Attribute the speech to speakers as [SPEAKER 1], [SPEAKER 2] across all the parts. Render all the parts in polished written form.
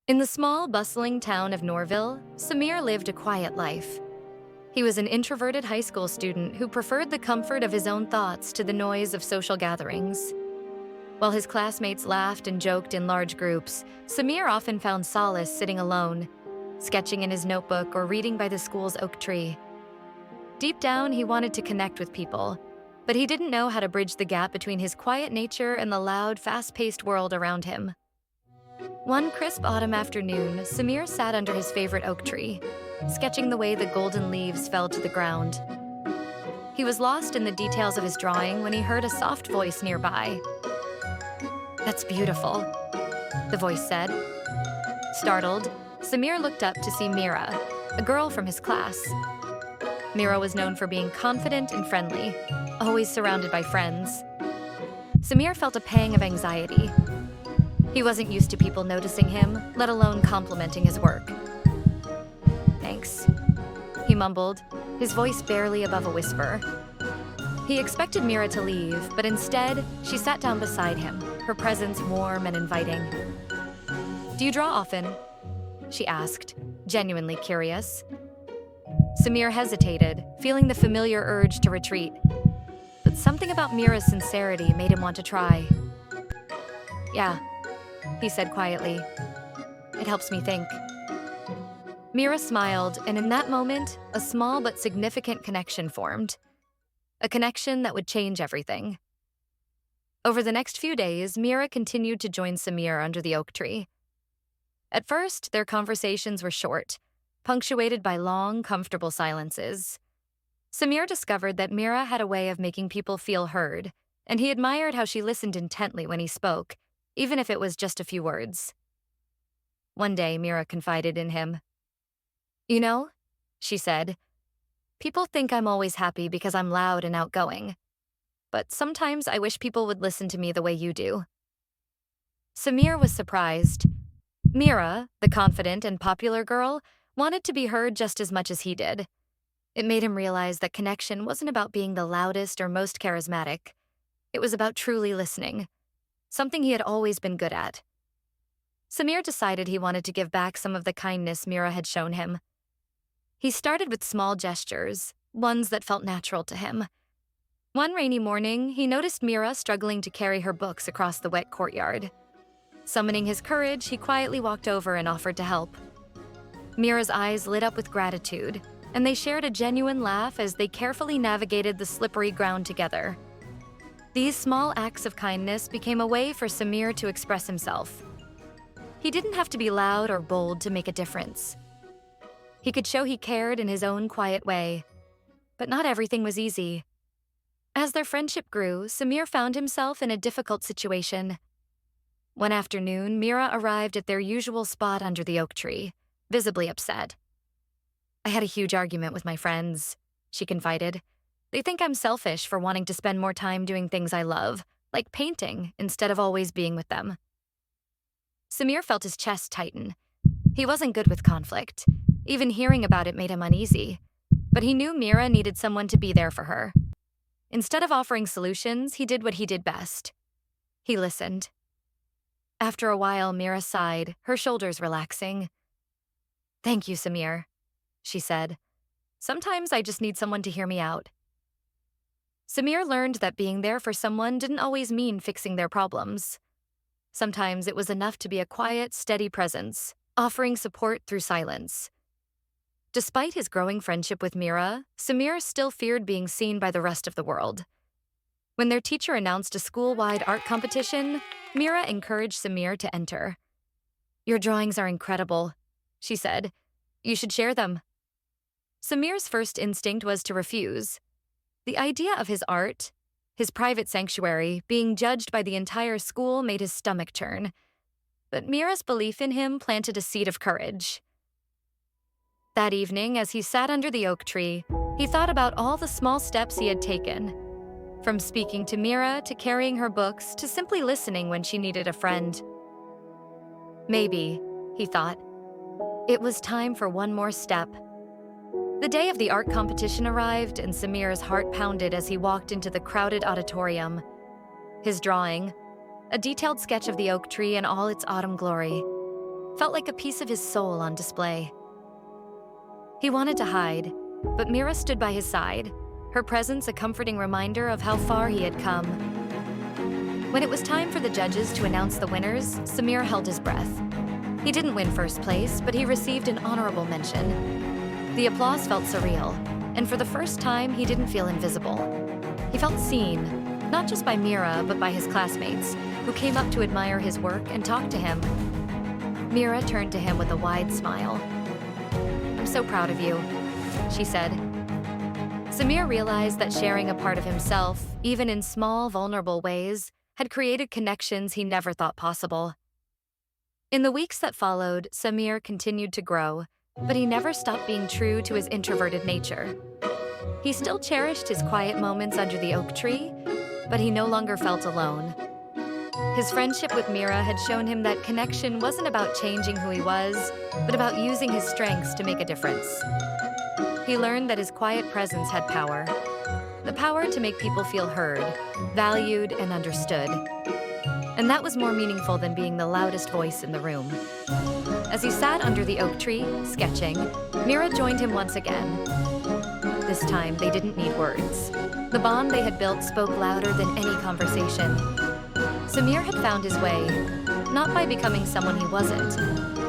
[SPEAKER 1] In the small, bustling town of Norville, Samir lived a quiet life. He was an introverted high school student who preferred the comfort of his own thoughts to the noise of social gatherings. While his classmates laughed and joked in large groups, Samir often found solace sitting alone, sketching in his notebook or reading by the school's oak tree. Deep down, he wanted to connect with people, but he didn't know how to bridge the gap between his quiet nature and the loud, fast-paced world around him. One crisp autumn afternoon, Samir sat under his favorite oak tree, sketching the way the golden leaves fell to the ground. He was lost in the details of his drawing when he heard a soft voice nearby. "That's beautiful," the voice said. Startled, Samir looked up to see Mira, a girl from his class. Mira was known for being confident and friendly, always surrounded by friends. Samir felt a pang of anxiety. He wasn't used to people noticing him, let alone complimenting his work. "Thanks," he mumbled, his voice barely above a whisper. He expected Mira to leave, but instead, she sat down beside him, her presence warm and inviting. "Do you draw often?" she asked, genuinely curious. Samir hesitated, feeling the familiar urge to retreat. But something about Mira's sincerity made him want to try. "Yeah," he said quietly. "It helps me think." Mira smiled, and in that moment, a small but significant connection formed. A connection that would change everything. Over the next few days, Mira continued to join Samir under the oak tree. At first, their conversations were short, punctuated by long, comfortable silences. Samir discovered that Mira had a way of making people feel heard, and he admired how she listened intently when he spoke, even if it was just a few words. One day, Mira confided in him. "You know," she said, "people think I'm always happy because I'm loud and outgoing. But sometimes I wish people would listen to me the way you do." Samir was surprised. Mira, the confident and popular girl, wanted to be heard just as much as he did. It made him realize that connection wasn't about being the loudest or most charismatic. It was about truly listening, something he had always been good at. Samir decided he wanted to give back some of the kindness Mira had shown him. He started with small gestures, ones that felt natural to him. One rainy morning, he noticed Mira struggling to carry her books across the wet courtyard. Summoning his courage, he quietly walked over and offered to help. Mira's eyes lit up with gratitude, and they shared a genuine laugh as they carefully navigated the slippery ground together. These small acts of kindness became a way for Samir to express himself. He didn't have to be loud or bold to make a difference. He could show he cared in his own quiet way. But not everything was easy. As their friendship grew, Samir found himself in a difficult situation. One afternoon, Mira arrived at their usual spot under the oak tree, visibly upset. "I had a huge argument with my friends," she confided. "They think I'm selfish for wanting to spend more time doing things I love, like painting, instead of always being with them." Samir felt his chest tighten. He wasn't good with conflict. Even hearing about it made him uneasy. But he knew Mira needed someone to be there for her. Instead of offering solutions, he did what he did best. He listened. After a while, Mira sighed, her shoulders relaxing. "Thank you, Samir," she said. "Sometimes I just need someone to hear me out." Samir learned that being there for someone didn't always mean fixing their problems. Sometimes it was enough to be a quiet, steady presence, offering support through silence. Despite his growing friendship with Mira, Samir still feared being seen by the rest of the world. When their teacher announced a school-wide art competition, Mira encouraged Samir to enter. "Your drawings are incredible," she said. "You should share them." Samir's first instinct was to refuse. The idea of his art, his private sanctuary, being judged by the entire school made his stomach churn. But Mira's belief in him planted a seed of courage. That evening, as he sat under the oak tree, he thought about all the small steps he had taken. From speaking to Mira, to carrying her books, to simply listening when she needed a friend. Maybe, he thought, it was time for one more step. The day of the art competition arrived, and Samir's heart pounded as he walked into the crowded auditorium. His drawing, a detailed sketch of the oak tree in all its autumn glory. felt like a piece of his soul on display. He wanted to hide, but Mira stood by his side, her presence a comforting reminder of how far he had come. When it was time for the judges to announce the winners, Samir held his breath. He didn't win first place, but he received an honorable mention. The applause felt surreal, and for the first time, he didn't feel invisible. He felt seen, not just by Mira, but by his classmates, who came up to admire his work and talk to him. Mira turned to him with a wide smile. "I'm so proud of you," she said. Samir realized that sharing a part of himself, even in small, vulnerable ways, had created connections he never thought possible. In the weeks that followed, Samir continued to grow, but he never stopped being true to his introverted nature. He still cherished his quiet moments under the oak tree, but he no longer felt alone. His friendship with Mira had shown him that connection wasn't about changing who he was, but about using his strengths to make a difference. He learned that his quiet presence had power. The power to make people feel heard, valued, and understood. And that was more meaningful than being the loudest voice in the room. As he sat under the oak tree, sketching, Mira joined him once again. This time, they didn't need words. The bond they had built spoke louder than any conversation. Samir had found his way, not by becoming someone he wasn't,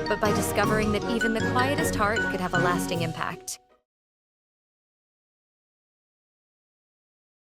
[SPEAKER 1] but by discovering that even the quietest heart could have a lasting impact.